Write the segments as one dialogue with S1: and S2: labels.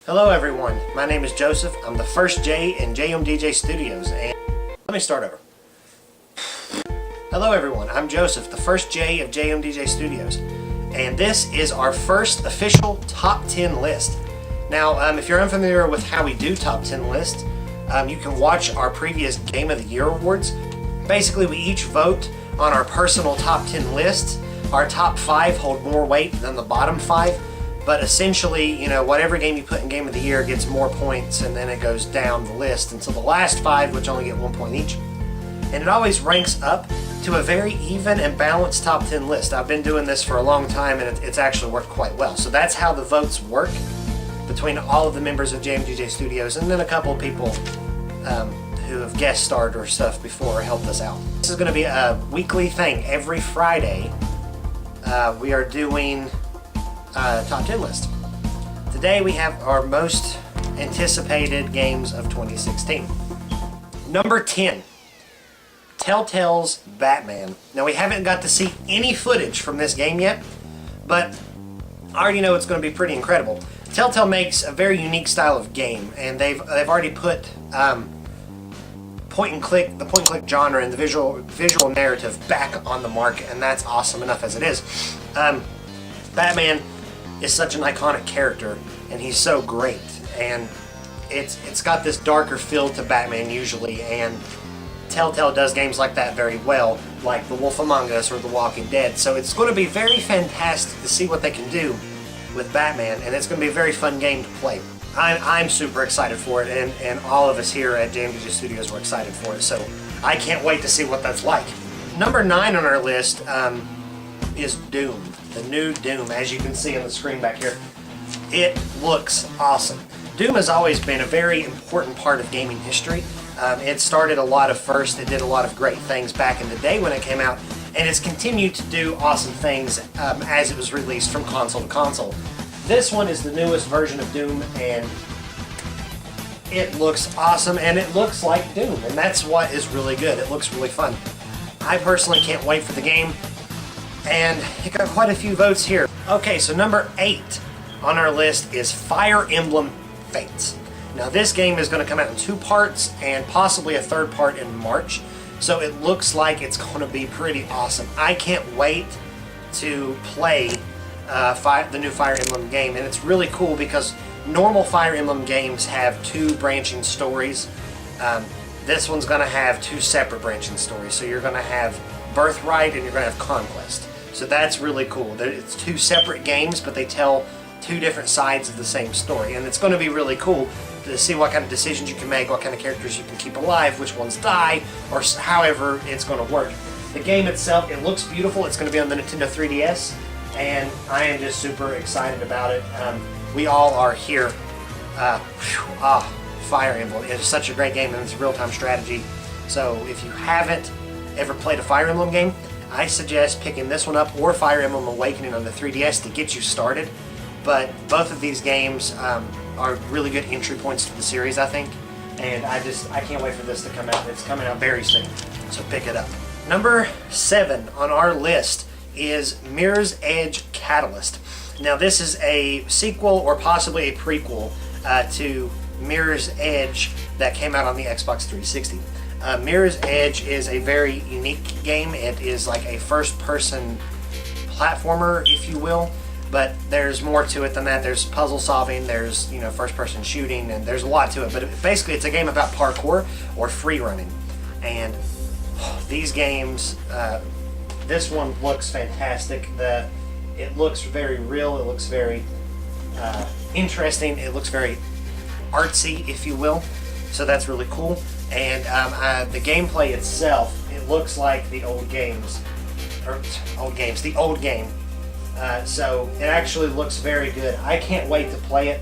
S1: Hello everyone, my name is Joseph. I'm the first J in Jmdjstudios, and let me start over. Hello everyone, I'm Joseph, the first J of Jmdjstudios, and this is our first official top 10 list. Now, if you're unfamiliar with how we do top 10 lists, you can watch our previous Game of the Year awards. Basically, we each vote on our personal top 10 lists. Our top 5 hold more weight than the bottom 5. But essentially, whatever game you put in Game of the Year gets more points, and then it goes down the list until the last 5, which only get 1 point each. And it always ranks up to a very even and balanced top 10 list. I've been doing this for a long time, and it's actually worked quite well. So that's how the votes work between all of the members of Jmdjstudios, and then a couple of people who have guest starred or stuff before helped us out. This is going to be a weekly thing. Every Friday, we are doing top 10 list. Today we have our most anticipated games of 2016. Number 10, Telltale's Batman. Now, we haven't got to see any footage from this game yet, but I already know it's going to be pretty incredible. Telltale makes a very unique style of game, and they've already put the point and click genre and the visual narrative back on the market, and that's awesome enough as it is. Batman is such an iconic character, and he's so great, and it's got this darker feel to Batman usually, and Telltale does games like that very well, like The Wolf Among Us or The Walking Dead. So it's going to be very fantastic to see what they can do with Batman, and it's going to be a very fun game to play. I'm super excited for it, and all of us here at Jmdjstudios were excited for it, so I can't wait to see what that's like. Number 9 on our list is Doom. The new Doom, as you can see on the screen back here. It looks awesome. Doom has always been a very important part of gaming history. It started a lot of firsts. It did a lot of great things back in the day when it came out, and it's continued to do awesome things as it was released from console to console. This one is the newest version of Doom, and it looks awesome, and it looks like Doom, and that's what is really good. It looks really fun. I personally can't wait for the game, and it got quite a few votes here. Okay, so number 8 on our list is Fire Emblem Fates. Now, this game is going to come out in 2 parts and possibly a 3rd part in March, so it looks like it's going to be pretty awesome. I can't wait to play the new Fire Emblem game, and it's really cool because normal Fire Emblem games have 2 branching stories. This one's going to have 2 separate branching stories, so you're going to have Birthright and you're going to have Conquest. So that's really cool. It's 2 separate games, but they tell 2 different sides of the same story, and it's going to be really cool to see what kind of decisions you can make, what kind of characters you can keep alive, which ones die, or however it's going to work. The game itself, it looks beautiful. It's going to be on the Nintendo 3DS, and I am just super excited about it. We all are here. Fire Emblem is such a great game, and it's a real-time strategy. So if you haven't ever played a Fire Emblem game, I suggest picking this one up or Fire Emblem Awakening on the 3DS to get you started. But both of these games are really good entry points to the series, I think. And I can't wait for this to come out. It's coming out very soon, so pick it up. Number 7 on our list is Mirror's Edge Catalyst. Now, this is a sequel or possibly a prequel to Mirror's Edge that came out on the Xbox 360. Mirror's Edge is a very unique game. It is like a first-person platformer, if you will, but there's more to it than that. There's puzzle solving, there's first-person shooting, and there's a lot to it. But basically, it's a game about parkour or free running. And these games, this one looks fantastic. It looks very real. It looks very interesting. It looks very artsy, if you will. So that's really cool. And the gameplay itself, it looks like the old games, the old game. So it actually looks very good. I can't wait to play it.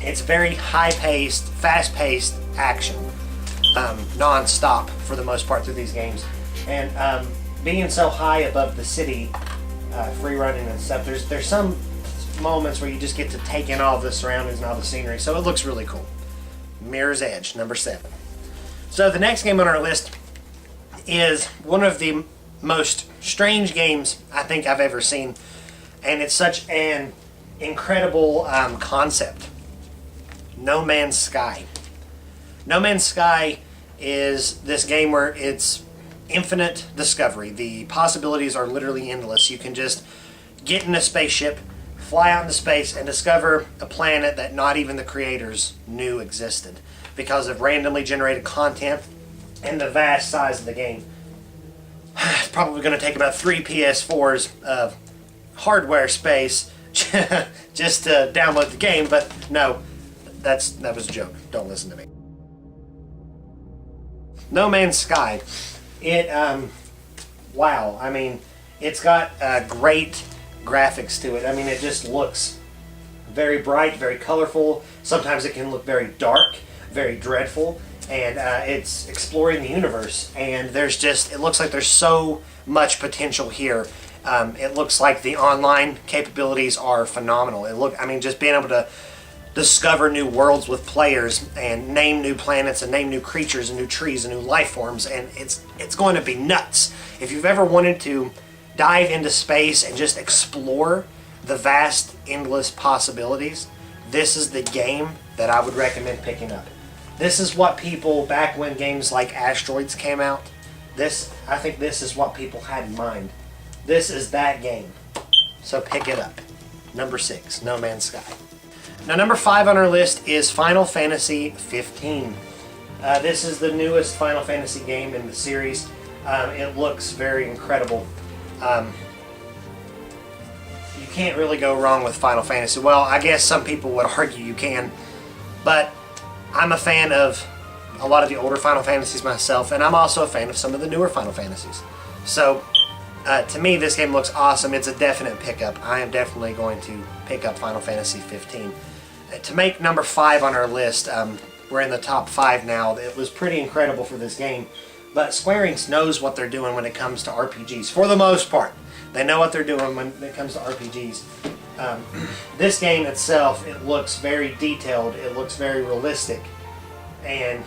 S1: It's very high-paced, fast-paced action, non-stop for the most part through these games. And being so high above the city, free running and stuff, there's some moments where you just get to take in all the surroundings and all the scenery. So it looks really cool. Mirror's Edge, number 7. So the next game on our list is one of the most strange games I think I've ever seen, and it's such an incredible concept. No Man's Sky. No Man's Sky is this game where it's infinite discovery. The possibilities are literally endless. You can just get in a spaceship, fly out into space, and discover a planet that not even the creators knew existed because of randomly generated content and the vast size of the game. It's probably going to take about 3 PS4s of hardware space just to download the game, but no, that was a joke. Don't listen to me. No Man's Sky. Wow. I mean, it's got great graphics to it. I mean, it just looks very bright, very colorful. Sometimes it can look very dark, very dreadful, and it's exploring the universe. And it looks like there's so much potential here. It looks like the online capabilities are phenomenal. Just being able to discover new worlds with players and name new planets and name new creatures and new trees and new life forms, and it's going to be nuts. If you've ever wanted to dive into space and just explore the vast, endless possibilities, this is the game that I would recommend picking up. This is what people, back when games like Asteroids came out, I think this is what people had in mind. This is that game. So pick it up. Number 6, No Man's Sky. Now, number 5 on our list is Final Fantasy 15. This is the newest Final Fantasy game in the series. It looks very incredible. You can't really go wrong with Final Fantasy. Well, I guess some people would argue you can, but I'm a fan of a lot of the older Final Fantasies myself, and I'm also a fan of some of the newer Final Fantasies. So, to me, this game looks awesome. It's a definite pickup. I am definitely going to pick up Final Fantasy 15. To make number 5 on our list, we're in the top 5 now. It was pretty incredible for this game. But Square Enix knows what they're doing when it comes to RPGs. For the most part, they know what they're doing when it comes to RPGs. This game itself, it looks very detailed. It looks very realistic. And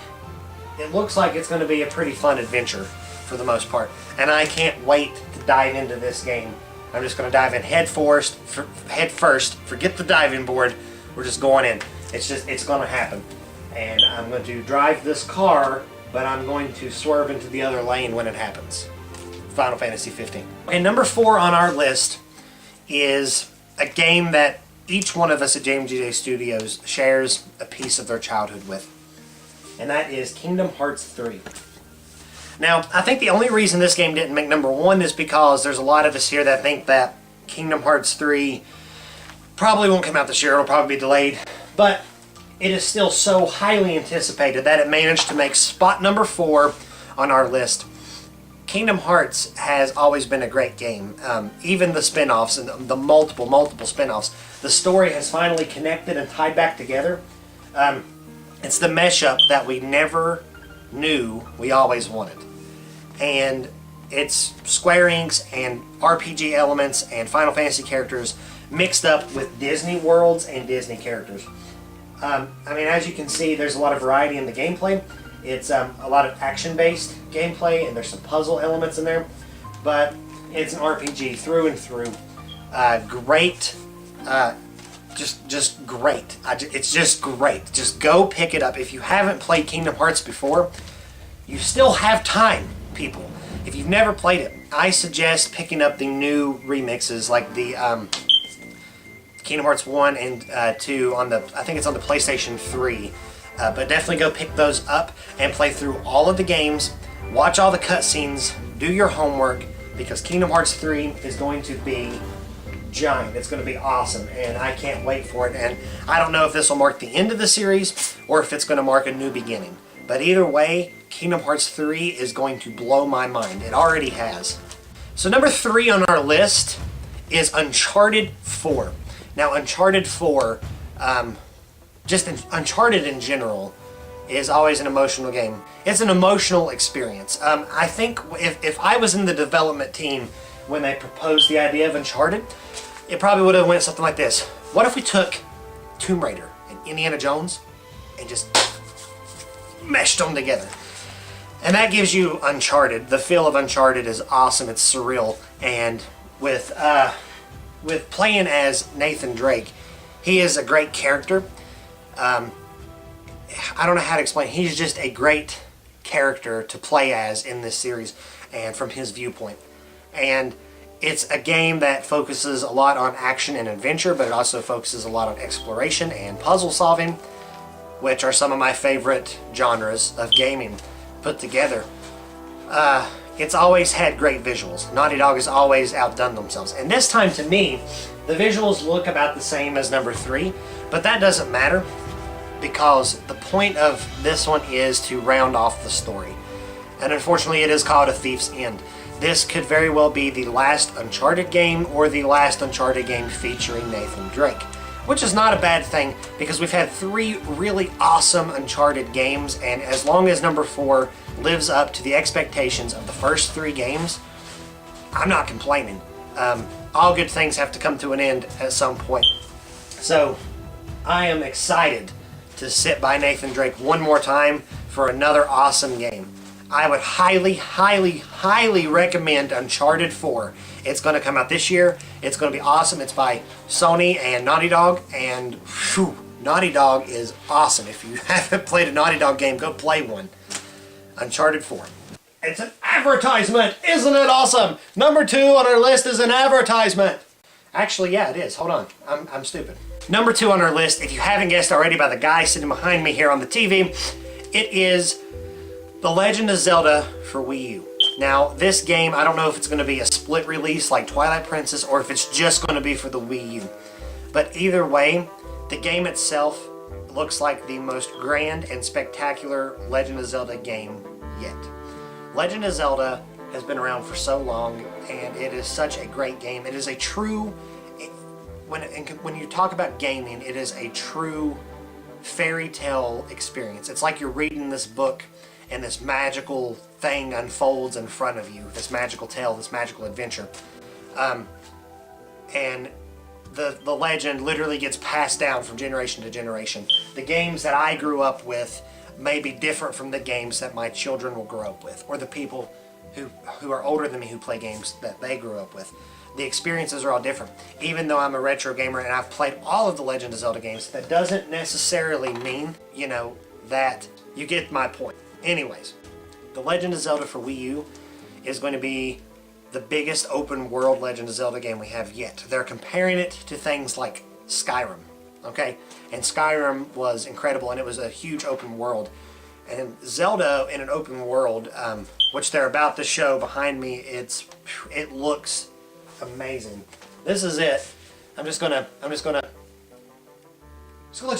S1: it looks like it's going to be a pretty fun adventure for the most part. And I can't wait to dive into this game. I'm just going to dive in head first. Forget the diving board. We're just going in. It's going to happen. And I'm going to drive this car, but I'm going to swerve into the other lane when it happens. Final Fantasy 15. And number 4 on our list is a game that each one of us at Jmdjstudios shares a piece of their childhood with. And that is Kingdom Hearts 3. Now, I think the only reason this game didn't make number 1 is because there's a lot of us here that think that Kingdom Hearts 3 probably won't come out this year. It'll probably be delayed. But it is still so highly anticipated that it managed to make spot number 4 on our list. Kingdom Hearts has always been a great game. Even the spin-offs and the multiple spin-offs. The story has finally connected and tied back together. It's the mesh-up that we never knew we always wanted. And it's Square Enix and RPG elements and Final Fantasy characters mixed up with Disney worlds and Disney characters. As you can see, there's a lot of variety in the gameplay. It's a lot of action-based gameplay, and there's some puzzle elements in there. But it's an RPG through and through. Great. Just great. It's just great. Just go pick it up. If you haven't played Kingdom Hearts before, you still have time, people. If you've never played it, I suggest picking up the new remixes, like the Kingdom Hearts 1 and 2 on I think it's on the PlayStation 3. But definitely go pick those up and play through all of the games, watch all the cutscenes, do your homework, because Kingdom Hearts 3 is going to be giant. It's going to be awesome, and I can't wait for it. And I don't know if this will mark the end of the series or if it's going to mark a new beginning. But either way, Kingdom Hearts 3 is going to blow my mind. It already has. So number 3 on our list is Uncharted 4. Now, Uncharted 4, Uncharted in general is always an emotional game. It's an emotional experience. I think if I was in the development team when they proposed the idea of Uncharted, it probably would have went something like this. What if we took Tomb Raider and Indiana Jones and just meshed them together? And that gives you Uncharted. The feel of Uncharted is awesome. It's surreal. And with playing as Nathan Drake, He is a great character. I don't know how to explain. He's just a great character to play as in this series, and from his viewpoint. And it's a game that focuses a lot on action and adventure, but it also focuses a lot on exploration and puzzle solving, which are some of my favorite genres of gaming put together. It's always had great visuals. Naughty Dog has always outdone themselves. And this time, to me, the visuals look about the same as number 3, but that doesn't matter because the point of this one is to round off the story. And unfortunately, it is called A Thief's End. This could very well be the last Uncharted game or the last Uncharted game featuring Nathan Drake, which is not a bad thing because we've had 3 really awesome Uncharted games, and as long as number 4 lives up to the expectations of the first 3 games, I'm not complaining. All good things have to come to an end at some point. So I am excited to sit by Nathan Drake one more time for another awesome game. I would highly, highly, highly recommend Uncharted 4. It's going to come out this year. It's going to be awesome. It's by Sony and Naughty Dog, and whew, Naughty Dog is awesome. If you haven't played a Naughty Dog game, go play one. Uncharted 4. It's an advertisement! Isn't it awesome? Number 2 on our list is an advertisement. Actually, yeah, it is. Hold on. I'm stupid. Number 2 on our list, if you haven't guessed already by the guy sitting behind me here on the TV, it is The Legend of Zelda for Wii U. Now, this game, I don't know if it's going to be a split release like Twilight Princess or if it's just going to be for the Wii U. But either way, the game itself looks like the most grand and spectacular Legend of Zelda game yet. Legend of Zelda has been around for so long, and it is such a great game. It is a true, when you talk about gaming, it is a true fairy tale experience. It's like you're reading this book and this magical thing unfolds in front of you, this magical tale, this magical adventure. And the legend literally gets passed down from generation to generation. The games that I grew up with may be different from the games that my children will grow up with, or the people who are older than me who play games that they grew up with. The experiences are all different. Even though I'm a retro gamer and I've played all of the Legend of Zelda games, that doesn't necessarily mean, that you get my point. Anyways, The Legend of Zelda for Wii U is going to be the biggest open world Legend of Zelda game we have yet. They're comparing it to things like Skyrim, okay? And Skyrim was incredible, and it was a huge open world. And Zelda in an open world, which they're about to show behind me, it looks amazing. This is it. I'm just gonna let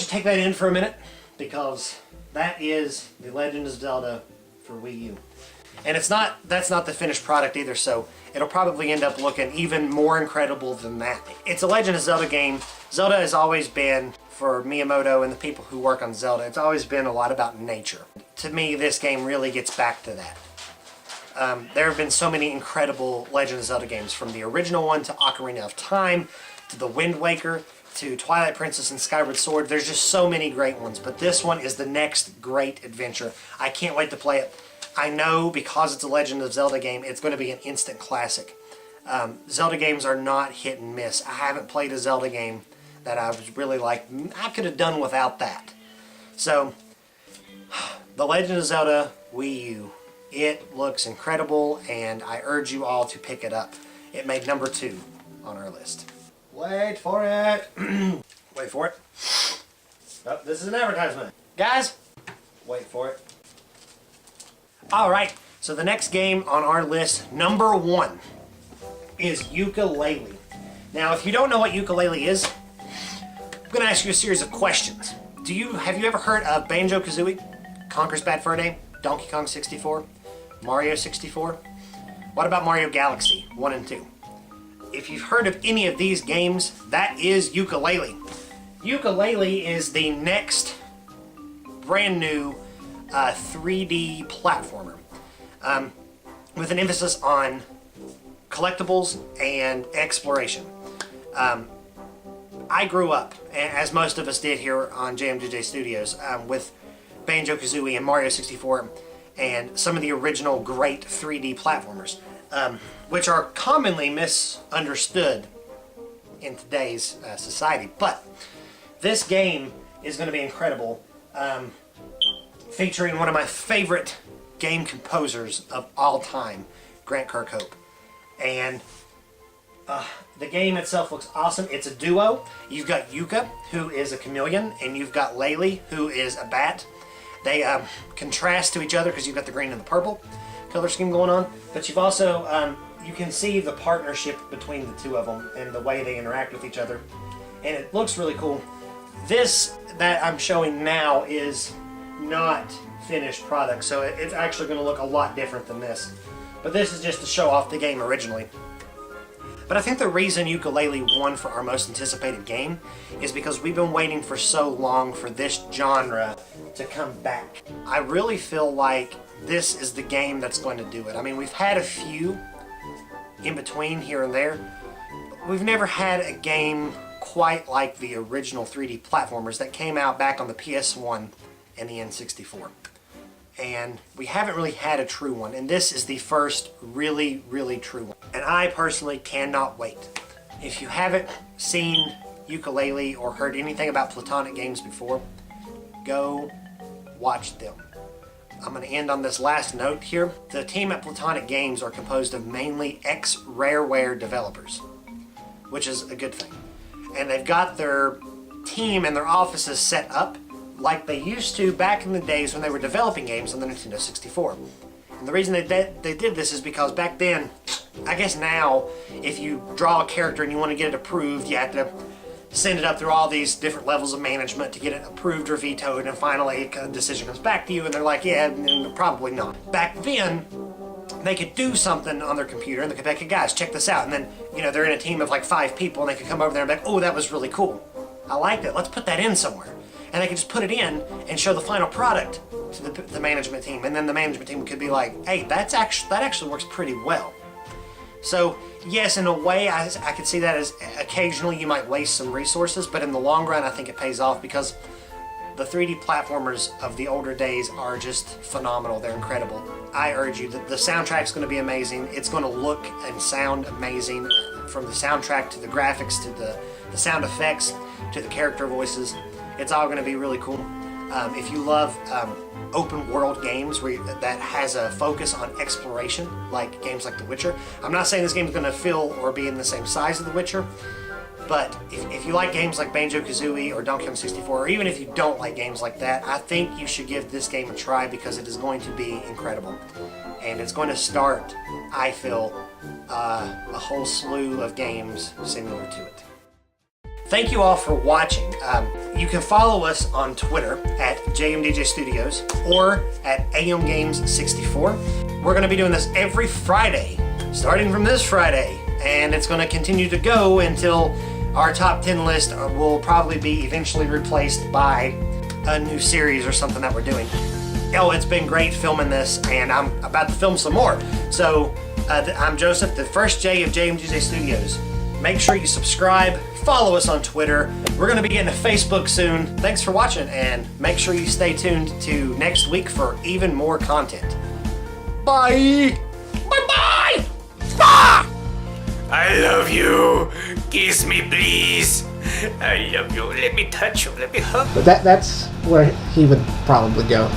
S1: you take that in for a minute, because that is The Legend of Zelda for Wii U. And that's not the finished product either, so it'll probably end up looking even more incredible than that. It's a Legend of Zelda game. Zelda has always been, for Miyamoto and the people who work on Zelda, it's always been a lot about nature. To me, this game really gets back to that. There have been so many incredible Legend of Zelda games, from the original one to Ocarina of Time, to the Wind Waker, to Twilight Princess and Skyward Sword. There's just so many great ones, but this one is the next great adventure. I can't wait to play it. I know because it's a Legend of Zelda game, it's going to be an instant classic. Zelda games are not hit and miss. I haven't played a Zelda game that I was really like, I could have done without that. So, The Legend of Zelda Wii U, it looks incredible, and I urge you all to pick it up. It made number 2 on our list. Wait for it. Wait for it. Oh, this is an advertisement. Guys, wait for it. Alright, so the next game on our list, number 1, is Yooka-Laylee. Now, if you don't know what Yooka-Laylee is, I'm going to ask you a series of questions. Have you ever heard of Banjo-Kazooie, Conker's Bad Fur Day, Donkey Kong 64, Mario 64? What about Mario Galaxy 1 and 2? If you've heard of any of these games, that is Yooka-Laylee. Yooka-Laylee is the next brand new 3D platformer with an emphasis on collectibles and exploration. I grew up, as most of us did here on Jmdjstudios, with Banjo-Kazooie and Mario 64 and some of the original great 3D platformers, which are commonly misunderstood in today's society. But This game is going to be incredible, featuring one of my favorite game composers of all time, Grant Kirkhope. And the game itself looks awesome. It's a duo. You've got Yuka, who is a chameleon, and you've got Laylee, who is a bat. They contrast to each other because you've got the green and the purple color scheme going on. But you've also, you can see the partnership between the two of them and the way they interact with each other. And it looks really cool. This that I'm showing now is not finished product, so it's actually going to look a lot different than this. But this is just to show off the game originally. But I think the reason Yooka-Laylee won for our most anticipated game is because we've been waiting for so long for this genre to come back. I really feel like this is the game that's going to do it. I mean, we've had a few in between here and there, but we've never had a game quite like the original 3D platformers that came out back on the PS1 and the N64. And we haven't really had a true one, and this is the first really, really true one. And I personally cannot wait. If you haven't seen Yooka-Laylee or heard anything about Platonic Games before, go watch them. I'm going to end on this last note here. The team at Platonic Games are composed of mainly ex-Rareware developers, which is a good thing. And they've got their team and their offices set up like they used to back in the days when they were developing games on the Nintendo 64. And the reason they did this is because back then, I guess now, if you draw a character and you want to get it approved, you have to send it up through all these different levels of management to get it approved or vetoed, and finally a decision comes back to you and they're like, yeah, probably not. Back then, they could do something on their computer and they could be like, hey guys, check this out. And then, you know, they're in a team of like 5 people and they could come over there and be like, oh, that was really cool. I liked it. Let's put that in somewhere. And they could just put it in and show the final product to the management team. And then the management team could be like, hey, that actually works pretty well. So, yes, in a way, I could see that as occasionally you might waste some resources, but in the long run, I think it pays off because the 3D platformers of the older days are just phenomenal. They're incredible. I urge you, the soundtrack's going to be amazing. It's going to look and sound amazing, from the soundtrack to the graphics to the sound effects to the character voices. It's all going to be really cool. If you love open world games that has a focus on exploration, like games like The Witcher. I'm not saying this game is going to feel or be in the same size as The Witcher, but if you like games like Banjo-Kazooie or Donkey Kong 64, or even if you don't like games like that, I think you should give this game a try because it is going to be incredible. And it's going to start, I feel, a whole slew of games similar to it. Thank you all for watching. You can follow us on Twitter at Jmdjstudios or at AMGames64. We're going to be doing this every Friday, starting from this Friday, and it's going to continue to go until our top 10 list will probably be eventually replaced by a new series or something that we're doing. Oh, it's been great filming this, and I'm about to film some more. So, I'm Joseph, the first J of Jmdjstudios. Make sure you subscribe, follow us on Twitter. We're going to be getting a Facebook soon. Thanks for watching, and make sure you stay tuned to next week for even more content. Bye! Bye-bye! Ah!
S2: I love you. Kiss me, please. I love you. Let me touch you. Let me hug you.
S3: That's where he would probably go.